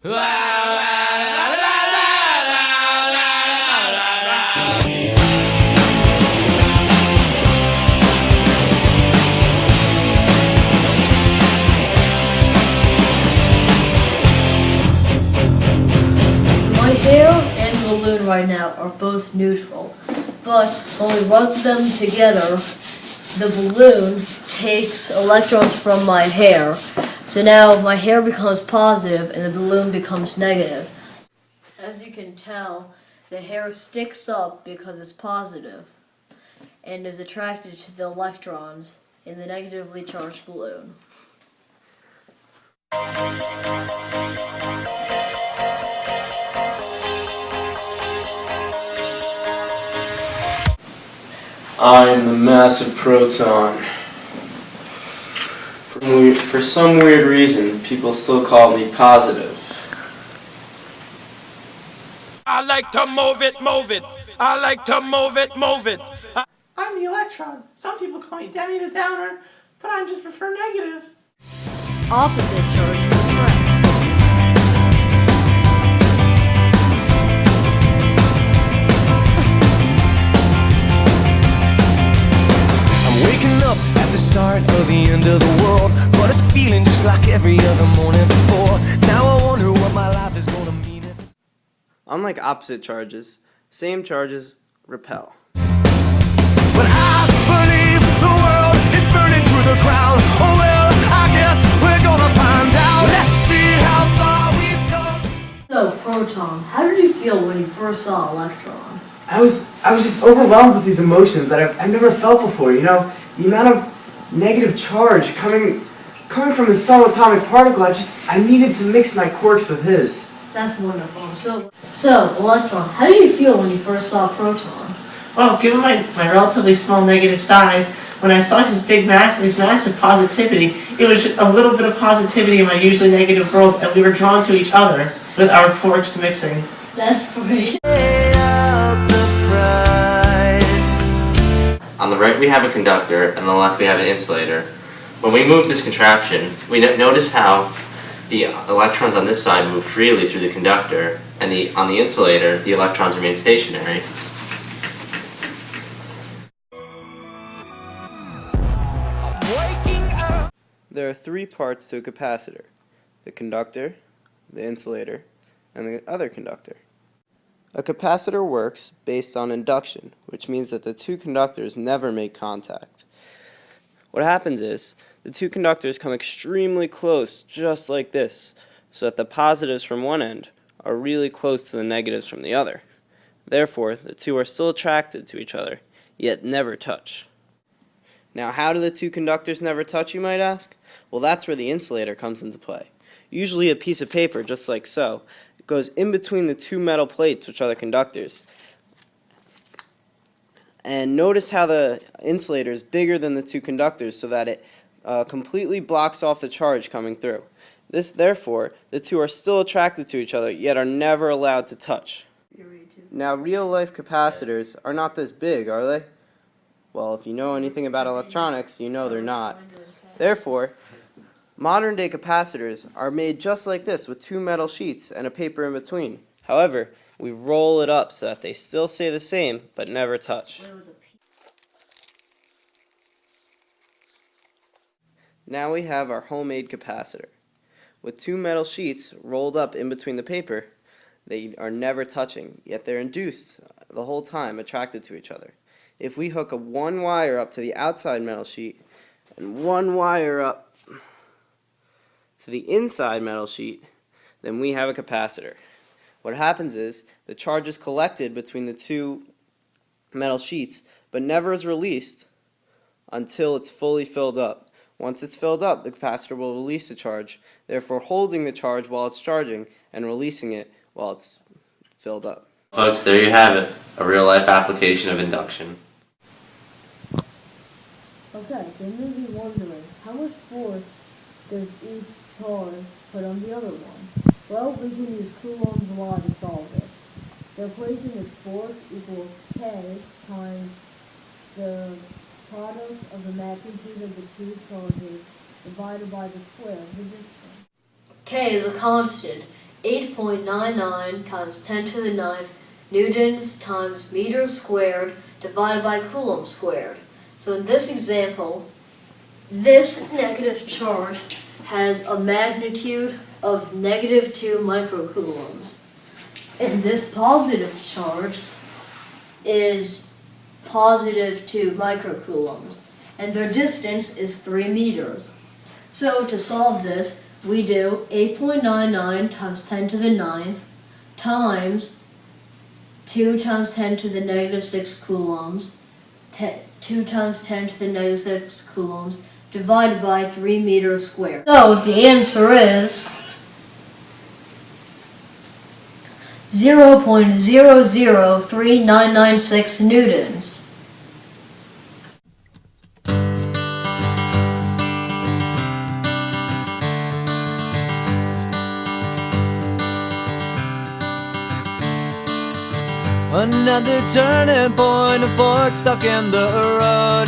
My hair and the balloon right now are both neutral, but when we rub them together, the balloon takes electrons from my hair. So now my hair becomes positive and the balloon becomes negative. As you can tell, the hair sticks up because it's positive and is attracted to the electrons in the negatively charged balloon. I'm the massive proton. For some weird reason, people still call me positive. I like to move it, move it. I like to move it, move it. I'm the electron. Some people call me Demi the Downer, but I just prefer negative. Opposite charge is correct. Waking up at the start of the end of the world, but it's feeling just like every other morning before. Now I wonder what my life is gonna mean. Unlike opposite charges, same charges repel. But I believe the world is burning to the ground. Oh well, I guess we're gonna find out. Let's see how far we've come. So, Proton, how did you feel when you first saw Electron? I was just overwhelmed with these emotions that I've never felt before. You know, the amount of negative charge coming from the subatomic particle. I needed to mix my quarks with his. That's wonderful. So, Electron, how did you feel when you first saw Proton? Well, given my relatively small negative size, when I saw his massive positivity, it was just a little bit of positivity in my usually negative world, and we were drawn to each other with our quarks mixing. That's great. On the right we have a conductor, and on the left we have an insulator. When we move this contraption, we notice how the electrons on this side move freely through the conductor, and on the insulator, the electrons remain stationary. There are three parts to a capacitor: the conductor, the insulator, and the other conductor. A capacitor works based on induction, which means that the two conductors never make contact. What happens is, the two conductors come extremely close, just like this, so that the positives from one end are really close to the negatives from the other. Therefore, the two are still attracted to each other, yet never touch. Now, how do the two conductors never touch, you might ask? Well, that's where the insulator comes into play. Usually a piece of paper, just like so, goes in between the two metal plates, which are the conductors. And notice how the insulator is bigger than the two conductors so that it completely blocks off the charge coming through. Therefore, the two are still attracted to each other, yet are never allowed to touch. Now, real-life capacitors are not this big, are they? Well, if you know anything about electronics, you know they're not. Therefore, modern-day capacitors are made just like this, with two metal sheets and a paper in between. However, we roll it up so that they still stay the same, but never touch. Now we have our homemade capacitor. With two metal sheets rolled up in between the paper, they are never touching, yet they're induced the whole time, attracted to each other. If we hook one wire up to the outside metal sheet and one wire up to the inside metal sheet, then we have a capacitor. What happens is the charge is collected between the two metal sheets, but never is released until it's fully filled up. Once it's filled up, the capacitor will release the charge, therefore holding the charge while it's charging and releasing it while it's filled up. Folks, there you have it, a real-life application of induction. Okay, then you'll be wondering, how much force does each charge put on the other one? Well, we can use Coulomb's law to solve this. The equation is force equals K times the product of the magnitude of the two charges divided by the square of the distance. K is a constant, 8.99 times 10 to the 9th newtons times meters squared divided by coulombs squared. So in this example, this negative charge has a magnitude of -2 microcoulombs. And this positive charge is +2 microcoulombs. And their distance is 3 meters. So to solve this, we do 8.99 times 10 to the 9th times 2 times 10 to the -6 coulombs, 2 times 10 to the -6 coulombs, divided by 3 meters squared. So the answer is 0.003996 newtons. Another turning point, a fork stuck in the road.